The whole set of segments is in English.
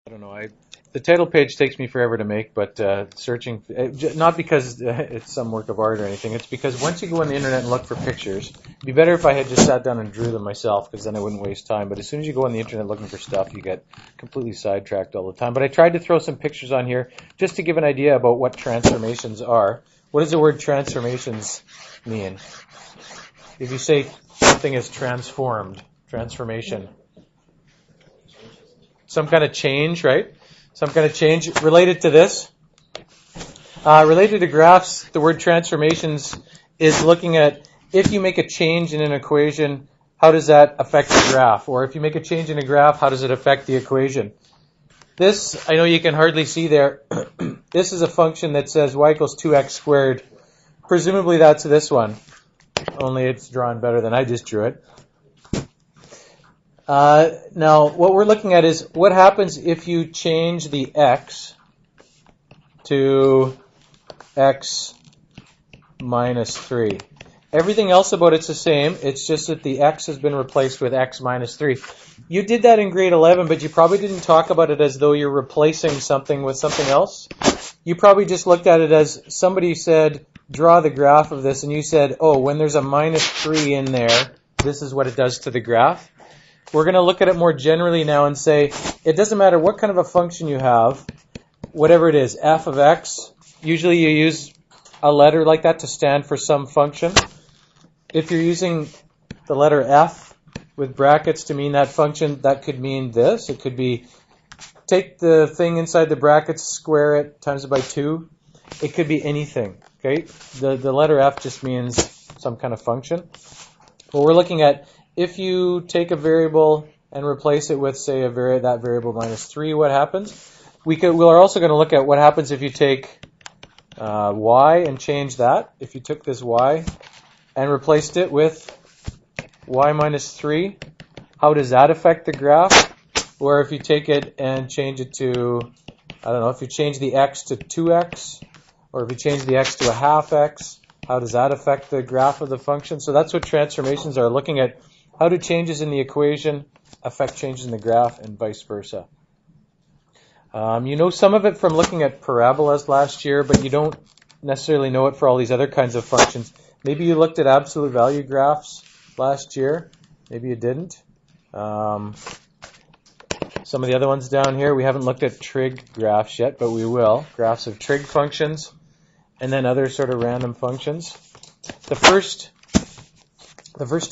I don't know. The title page takes me forever to make, but searching, not because it's some work of art or anything. It's because once you go on the internet and look for pictures, it'd be better if I had just sat down and drew them myself, because then I wouldn't waste time. But as soon as you go on the internet looking for stuff, you get completely sidetracked all the time. But I tried to throw some pictures on here just to give an idea about what transformations are. What does the word transformations mean? If you say something is transformed, transformation, some kind of change, right? Some kind of change related to this. Related to graphs, the word transformations is looking at if you make a change in an equation, how does that affect the graph? Or if you make a change in a graph, how does it affect the equation? This, I know you can hardly see there. This is a function that says y equals 2x squared. Presumably that's this one, only it's drawn better than I just drew it. Now, what we're looking at is what happens if you change the x to x minus 3. Everything else about it's the same. It's just that the x has been replaced with x minus 3. You did that in grade 11, but you probably didn't talk about it as though you're replacing something with something else. You probably just looked at it as somebody said, draw the graph of this, and you said, oh, when there's a minus 3 in there, this is what it does to the graph. We're going to look at it more generally now and say, it doesn't matter what kind of a function you have, whatever it is, f of x, usually you use a letter like that to stand for some function. If you're using the letter f with brackets to mean that function, that could mean this. It could be take the thing inside the brackets, square it, times it by 2. It could be anything. Okay, the letter f just means some kind of function. Well, we're looking at if you take a variable and replace it with, say, that variable minus 3, what happens? We're also going to look at what happens if you take y and change that. If you took this y and replaced it with y minus 3, how does that affect the graph? Or if you take it and change it to, I don't know, if you change the x to 2x, or if you change the x to a half x, how does that affect the graph of the function? So that's what transformations are, looking at how do changes in the equation affect changes in the graph and vice versa. You know some of it from looking at parabolas last year, but you don't necessarily know it for all these other kinds of functions. Maybe you looked at absolute value graphs last year. Maybe you didn't. Some of the other ones down here, we haven't looked at trig graphs yet, but we will. Graphs of trig functions and then other sort of random functions. The first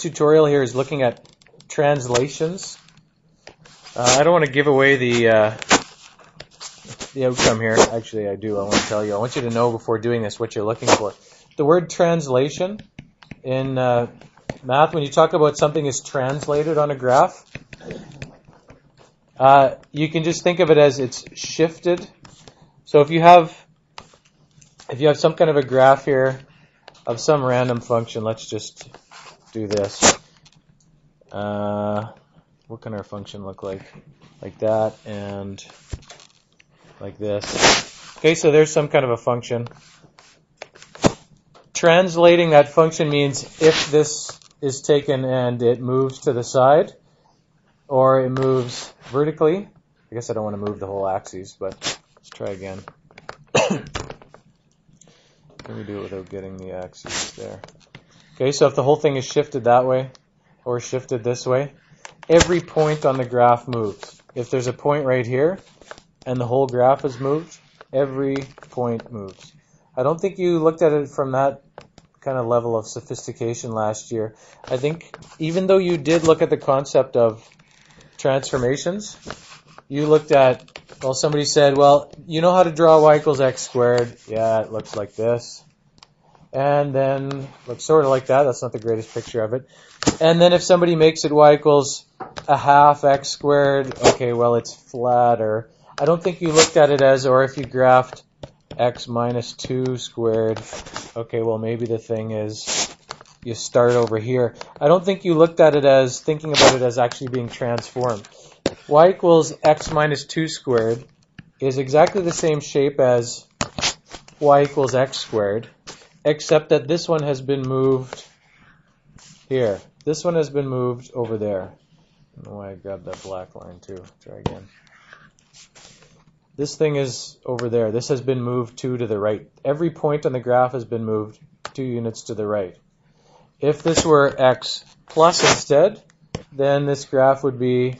tutorial here is looking at translations. I don't want to give away the outcome here. Actually, I do. I want to tell you. I want you to know before doing this what you're looking for. The word translation in math, when you talk about something is translated on a graph, you can just think of it as it's shifted. So if you have some kind of a graph here of some random function, let's just do this. What can our function look like? Like that and like this. Okay, so there's some kind of a function. Translating that function means if this is taken and it moves to the side, or it moves vertically. I guess I don't want to move the whole axis, but let's try again. Can we do it without getting the axis there? Okay, so if the whole thing is shifted that way, or shifted this way, every point on the graph moves. If there's a point right here, and the whole graph is moved, every point moves. I don't think you looked at it from that kind of level of sophistication last year. I think even though you did look at the concept of transformations, you looked at, well, somebody said, well, you know how to draw y equals x squared. Yeah, it looks like this. And then looks sort of like that. That's not the greatest picture of it. And then if somebody makes it y equals a half x squared, okay, well, it's flatter. I don't think you looked at it as, or if you graphed x minus 2 squared, okay, well, maybe the thing is you start over here. I don't think you looked at it as, thinking about it as actually being transformed. Y equals x minus 2 squared is exactly the same shape as y equals x squared, except that this one has been moved here. This one has been moved over there. I don't know why I grabbed that black line too. Try again. This thing is over there. This has been moved 2 to the right. Every point on the graph has been moved 2 units to the right. If this were x plus instead, then this graph would be,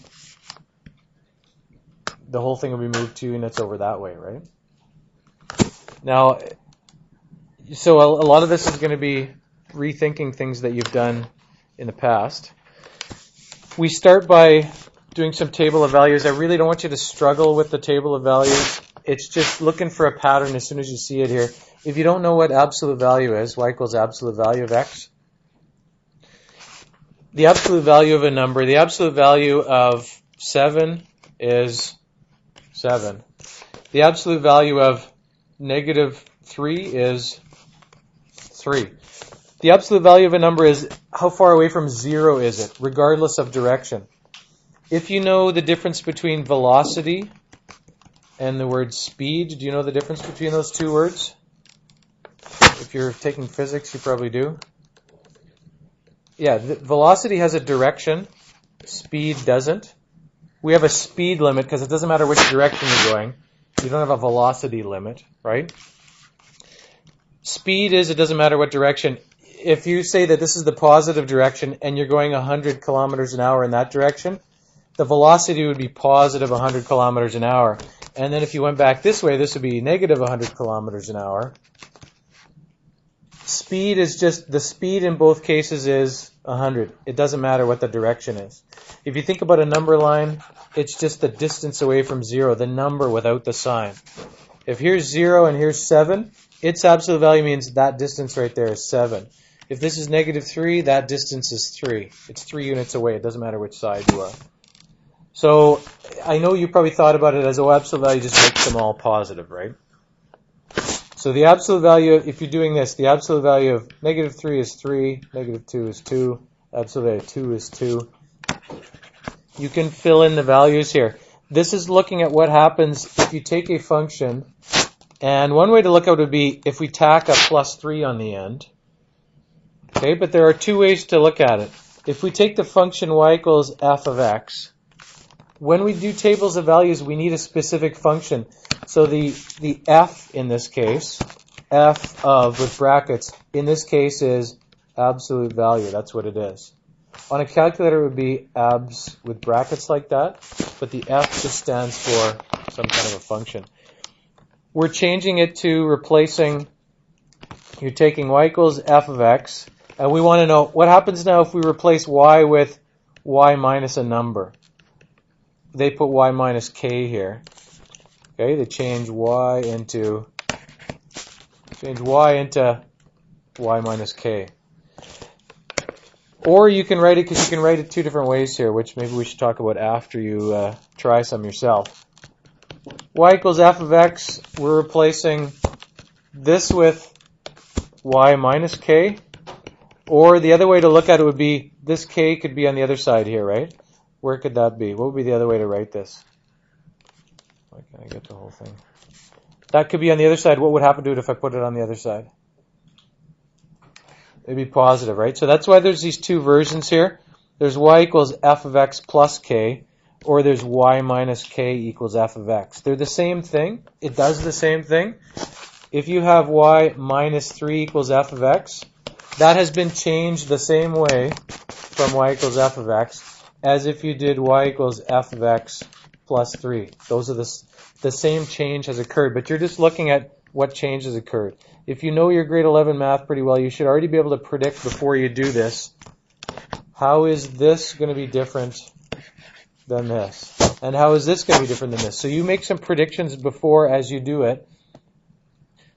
the whole thing would be moved 2 units over that way, right? Now, so a lot of this is going to be rethinking things that you've done in the past. We start by doing some table of values. I really don't want you to struggle with the table of values. It's just looking for a pattern as soon as you see it here. If you don't know what absolute value is, y equals absolute value of x. The absolute value of a number, the absolute value of 7 is 7. The absolute value of negative 3 is 3. The absolute value of a number is how far away from 0 is it, regardless of direction. If you know the difference between velocity and the word speed, do you know the difference between those two words? If you're taking physics, you probably do. Yeah, velocity has a direction, speed doesn't. We have a speed limit because it doesn't matter which direction you're going. You don't have a velocity limit, right? Speed is, it doesn't matter what direction. If you say that this is the positive direction and you're going 100 kilometers an hour in that direction, the velocity would be positive 100 kilometers an hour. And then if you went back this way, this would be negative 100 kilometers an hour. Speed is just, the speed in both cases is 100. It doesn't matter what the direction is. If you think about a number line, it's just the distance away from 0, the number without the sign. If here's 0 and here's 7, its absolute value means that distance right there is 7. If this is negative 3, that distance is 3. It's 3 units away. It doesn't matter which side you are. So I know you probably thought about it as, oh, absolute value just makes them all positive, right? So the absolute value, if you're doing this, the absolute value of negative 3 is 3, negative 2 is 2, absolute value of 2 is 2. You can fill in the values here. This is looking at what happens if you take a function, and one way to look at it would be if we tack a plus 3 on the end. Okay, but there are two ways to look at it. If we take the function y equals f of x, when we do tables of values, we need a specific function. So the f in this case, f of with brackets, in this case is absolute value. That's what it is. On a calculator, it would be abs with brackets like that, but the f just stands for some kind of a function. We're changing it to replacing, you're taking y equals f of x, and we want to know what happens now if we replace y with y minus a number. They put y minus k here. Okay, they change y into y minus k. Or you can write it, because you can write it two different ways here, which maybe we should talk about after you try some yourself. Y equals f of x, we're replacing this with y minus k. Or the other way to look at it would be, this k could be on the other side here, right? Where could that be? What would be the other way to write this? Why can't I get the whole thing? That could be on the other side. What would happen to it if I put it on the other side? It'd be positive, right? So that's why there's these two versions here. There's y equals f of x plus k, or there's y minus k equals f of x. They're the same thing. It does the same thing. If you have y minus 3 equals f of x, that has been changed the same way from y equals f of x as if you did y equals f of x plus 3. Those are the same change has occurred, but you're just looking at what change has occurred. If you know your grade 11 math pretty well, you should already be able to predict before you do this, how is this going to be different than this? And how is this going to be different than this? So you make some predictions before as you do it.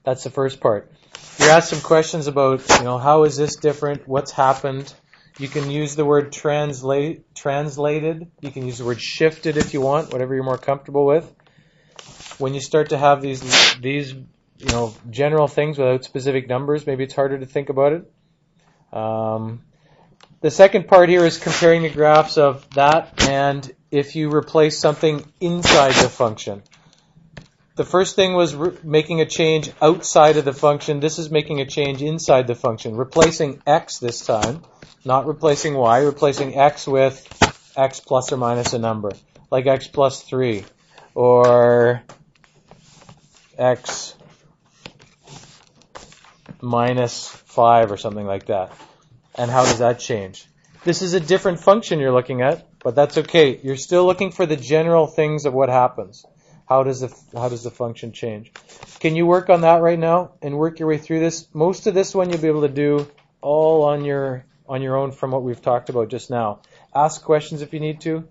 That's the first part. You're asked some questions about, how is this different? What's happened? You can use the word translated. You can use the word shifted if you want, whatever you're more comfortable with. When you start to have these general things without specific numbers, maybe it's harder to think about it. The second part here is comparing the graphs of that and if you replace something inside the function. The first thing was making a change outside of the function. This is making a change inside the function. Replacing x this time, not replacing y, replacing x with x plus or minus a number, like x plus 3, or x minus 5 or something like that. And how does that change? This is a different function you're looking at, but that's okay. You're still looking for the general things of what happens. How does the function change? Can you work on that right now and work your way through this? Most of this one you'll be able to do all on your own from what we've talked about just now. Ask questions if you need to.